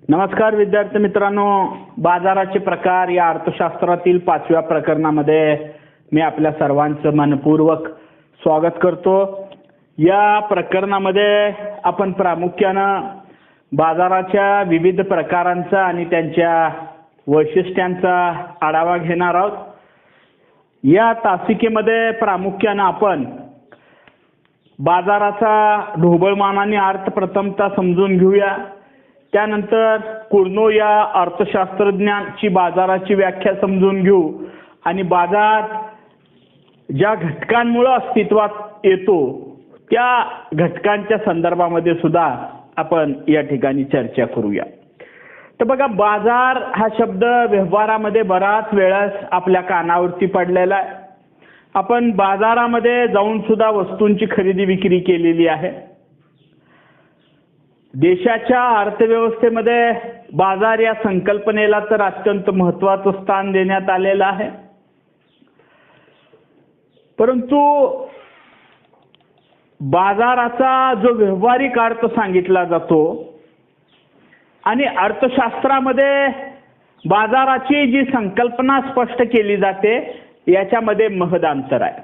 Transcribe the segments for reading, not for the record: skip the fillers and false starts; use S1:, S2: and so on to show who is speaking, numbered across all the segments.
S1: नमस्कार विद्यार्थी मित्रांनो, बाजाराचे प्रकार या अर्थशास्त्रातील 5व्या प्रकरणामध्ये मी आपल्या सर्वांचं मनपूर्वक स्वागत करतो। या प्रकरणामध्ये आपण प्रामुख्यानं बाजाराच्या विविध प्रकारांचा आणि त्यांच्या वैशिष्ट्यांचा आढावा घेणार आहोत। या तासिकेमध्ये प्रामुख्यानं आपण बाजाराचा ढोबळमानाने अर्थ प्रथमतः समजून घेऊया। त्यानंतर कुर्नो या अर्थशास्त्रज्ञांची बाजाराची व्याख्या समजून घेऊ आणि बाजार ज्या घटकांमुळे अस्तित्वात येतो त्या घटकांच्या संदर्भामध्ये सुद्धा आपण या ठिकाणी चर्चा करूया। तर बघा, बाजार हा शब्द व्यवहारामध्ये बराच वेळेस आपल्या कानावरती पडलेला आहे। आपण बाजारामध्ये जाऊन सुद्धा वस्तूंची खरेदी विक्री केलेली आहे। देशाच्या अर्थव्यवस्थेमध्ये बाजार या संकल्पनेला तर अत्यंत महत्त्वाचं स्थान देण्यात आलेलं आहे। परंतु बाजाराचा जो व्यावहारिक अर्थ सांगितला जातो आणि अर्थशास्त्रामध्ये बाजाराची जी संकल्पना स्पष्ट केली जाते याच्यामध्ये महद अंतर आहे।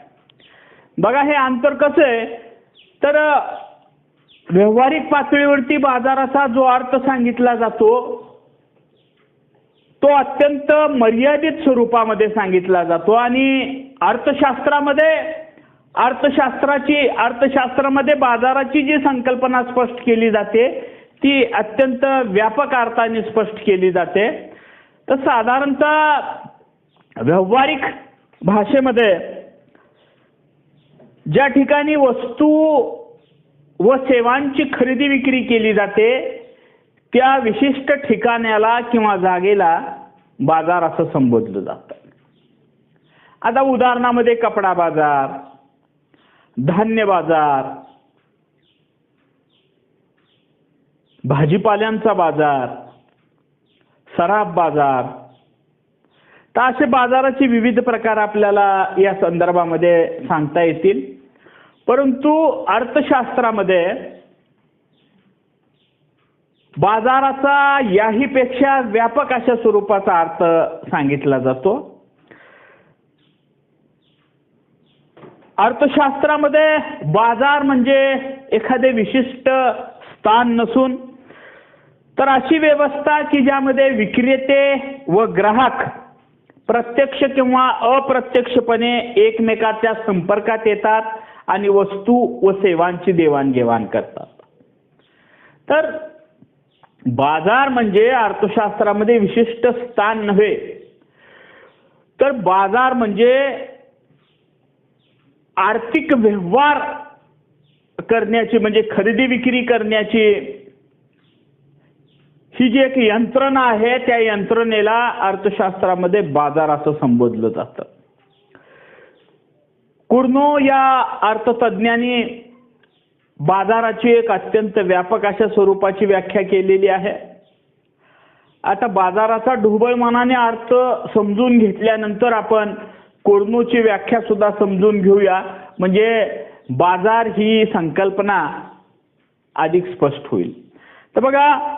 S1: बघा, हे अंतर कसं आहे तर व्यावहारिक पातळीवरती बाजाराचा जो अर्थ सांगितला जातो तो अत्यंत मर्यादित स्वरूपामध्ये सांगितला जातो आणि अर्थशास्त्रामध्ये बाजाराची जी संकल्पना स्पष्ट केली जाते ती अत्यंत व्यापक अर्थाने स्पष्ट केली जाते। तर साधारणतः व्यावहारिक भाषेमध्ये ज्या ठिकाणी वस्तू व सेवांची खरेदी विक्री केली जाते त्या विशिष्ट ठिकाणाला किंवा जागेला बाजार असं संबोधलं जातं। आता उदाहरणामध्ये कपडा बाजार, धान्य बाजार, भाजीपाल्यांचा बाजार, सराफ बाजार, तर असे बाजाराचे विविध प्रकार आपल्याला या संदर्भामध्ये सांगता येतील। परंतु अर्थशास्त्रामध्ये बाजाराचा याहीपेक्षा व्यापक अशा स्वरूपाचा अर्थ सांगितला जातो। अर्थशास्त्रामध्ये बाजार म्हणजे एखादे विशिष्ट स्थान नसून तर अशी व्यवस्था की ज्यामध्ये विक्रेते व ग्राहक प्रत्यक्ष किंवा अप्रत्यक्षपणे एकमेकांच्या संपर्कात येतात आणि वस्तू व सेवांची देवाणघेवाण करतात। तर बाजार म्हणजे अर्थशास्त्रामध्ये विशिष्ट स्थान नव्हे, तर बाजार म्हणजे आर्थिक व्यवहार करण्याची म्हणजे खरेदी विक्री करण्याची ही जी एक यंत्रणा आहे त्या यंत्रणेला अर्थशास्त्रामध्ये बाजार असं संबोधलं जातं। कुर्नो या अर्थतज्ञांनी बाजाराची एक अत्यंत व्यापक अशा स्वरूपाची व्याख्या केलेली आहे। आता बाजाराचा ढोबळमानाने अर्थ समजून घेतल्यानंतर आपण कुर्नोची व्याख्या सुद्धा समजून घेऊया, म्हणजे बाजार ही संकल्पना अधिक स्पष्ट होईल। तर बघा,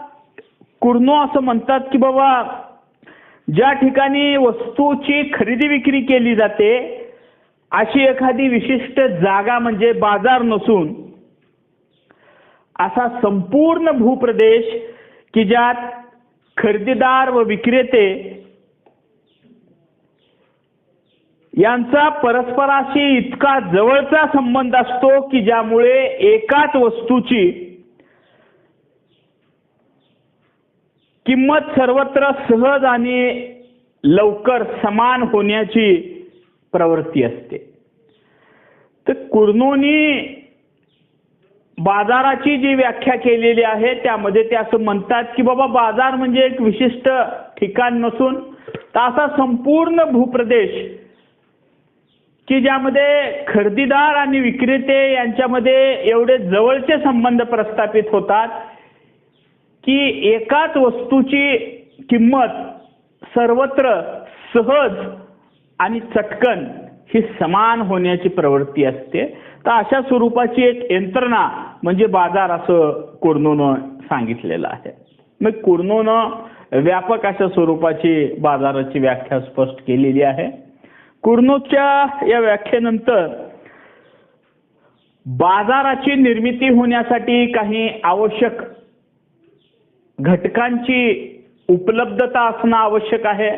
S1: कुर्नो असं म्हणतात की बाबा ज्या ठिकाणी वस्तूची खरेदी विक्री केली जाते अशी एखादी विशिष्ट जागा म्हणजे बाजार नसून असा संपूर्ण भूप्रदेश की ज्यात खरेदीदार व विक्रेते यांचा परस्पराशी इतका जवळचा संबंध असतो की ज्यामुळे एकाच वस्तूची किंमत सर्वत्र सहज आणि लवकर समान होण्याची प्रवृत्ती असते। तर कुर्नोनी बाजाराची जी व्याख्या केलेली आहे त्यामध्ये ते असं म्हणतात की बाबा बाजार म्हणजे एक विशिष्ट ठिकाण नसून तर असा संपूर्ण भूप्रदेश की ज्यामध्ये खरेदीदार आणि विक्रेते यांच्यामध्ये एवढे जवळचे संबंध प्रस्थापित होतात की एकाच वस्तूची किंमत सर्वत्र सहज आणि चटकन ही समान होण्याची प्रवृत्ती असते। तर अशा स्वरूपाची एक यंत्रणा म्हणजे बाजार असं कुर्नोनं सांगितलेलं आहे। मग कुर्नोनं व्यापक अशा स्वरूपाची बाजाराची व्याख्या स्पष्ट केलेली आहे. कुर्नोच्या या व्याख्येनंतर बाजाराची निर्मिती होण्यासाठी काही आवश्यक घटकांची उपलब्धता असणं आवश्यक आहे.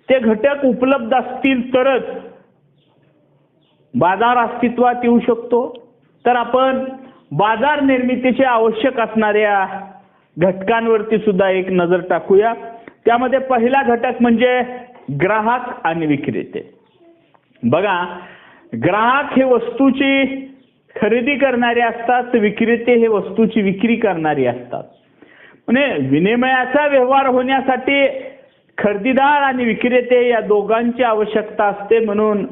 S1: ते घटक उपलब्ध असतील तरच बाजार अस्तित्वात येऊ शकतो. तर आपण बाजार निर्मितीचे आवश्यक असणाऱ्या घटकांवरती सुद्धा एक नजर टाकूया. त्यामध्ये पहिला घटक म्हणजे ग्राहक आणि विक्रेते. बघा, ग्राहक हे वस्तूची खरेदी करणारे असतात, विक्रेते हे वस्तूची विक्री करणारी असतात. म्हणजे विनिमयाचा व्यवहार होण्यासाठी खरेदीदार आणि विक्रेते या दोघांची आवश्यकता असते. म्हणून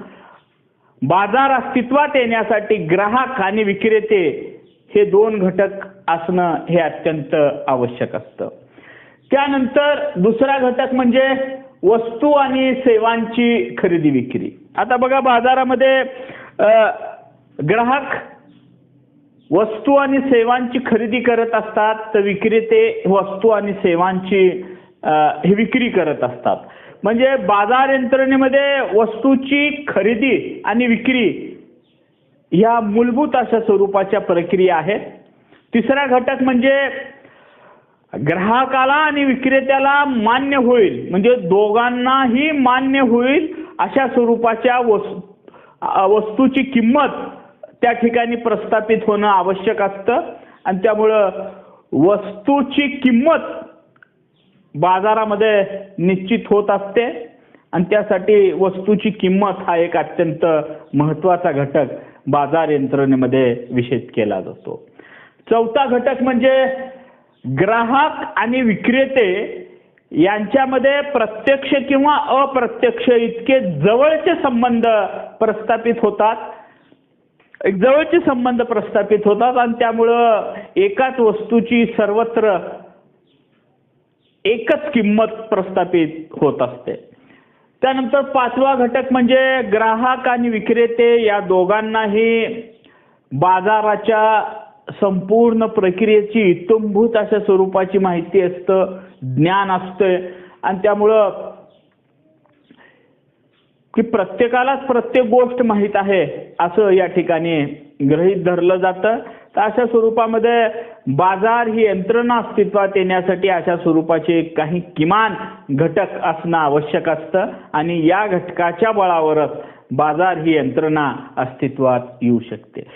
S1: बाजार अस्तित्वात येण्यासाठी ग्राहक आणि विक्रेते हे दोन घटक असणं हे अत्यंत आवश्यक असतं. त्यानंतर दुसरा घटक म्हणजे वस्तू आणि सेवांची खरेदी विक्री. आता बघा, बाजारामध्ये ग्राहक वस्तू आणि सेवांची खरेदी करत असतात, तर विक्रेते वस्तू आणि सेवांची ही विक्री करत असतात. म्हणजे बाजार यंत्रणेमध्ये वस्तूची खरेदी आणि विक्री या मूलभूत अशा स्वरूपाच्या प्रक्रिया आहेत. तिसरा घटक म्हणजे ग्राहकाला आणि विक्रेत्याला मान्य होईल, म्हणजे दोघांनाही मान्य होईल अशा स्वरूपाच्या वस्तूची किंमत त्या ठिकाणी प्रस्थापित होणं आवश्यक असतं. आणि त्यामुळं वस्तूची किंमत बाजारामध्ये निश्चित होत असते आणि त्यासाठी वस्तूची किंमत हा एक अत्यंत महत्त्वाचा घटक बाजार यंत्रणेमध्ये विशेष केला जातो. चौथा घटक म्हणजे ग्राहक आणि विक्रेते यांच्यामध्ये प्रत्यक्ष किंवा अप्रत्यक्ष इतके जवळचे संबंध प्रस्थापित होतात. एक जवळचे संबंध प्रस्थापित होतात आणि त्यामुळं एकाच वस्तूची सर्वत्र एकच किंमत प्रस्थापित होत असते. त्यानंतर पाचवा घटक म्हणजे ग्राहक आणि विक्रेते या दोघांनाही बाजाराच्या संपूर्ण प्रक्रियेची इत्थंभूत अशा स्वरूपाची माहिती असतं, ज्ञान असतं आणि त्यामुळं की प्रत्येकालाच प्रत्येक गोष्ट माहीत आहे असं या ठिकाणी गृहीत धरलं जातं. तर अशा स्वरूपामध्ये बाजार ही यंत्रणा अस्तित्वात येण्यासाठी अशा स्वरूपाचे काही किमान घटक असणं आवश्यक असतं आणि या घटकाच्या बळावरच बाजार ही यंत्रणा अस्तित्वात येऊ शकते.